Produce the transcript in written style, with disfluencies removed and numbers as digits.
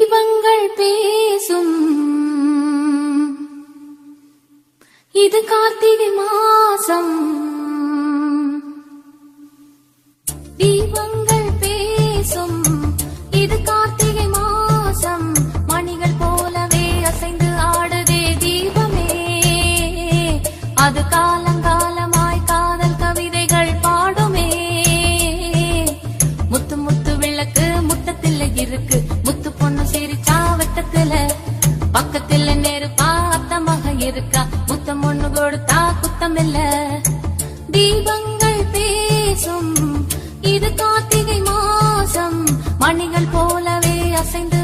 தீபங்கள் பேசும் இது கார்த்திகை மாசம். தீபங்கள் பேசும் இது கார்த்திகை மாசம். மணிகள் போலவே அசைந்து ஆடுதே தீபமே. அது காலங்காலமாய் காதல் கவிதைகள் பாடுமே. முத்து முத்து விளக்கு முத்தத்தில் இருக்கு. முத்து பொண்ணு சிரிச்சா வெட்டத்துல பக்கத்துல நெருப்பா அத்தமாக இருக்கா. முத்தம் ஒண்ணு கொடுத்தா குத்தமில்ல. தீபங்கள் பேசும் இது கார்த்திகை மாசம். மணிகள் போலவே அசைந்து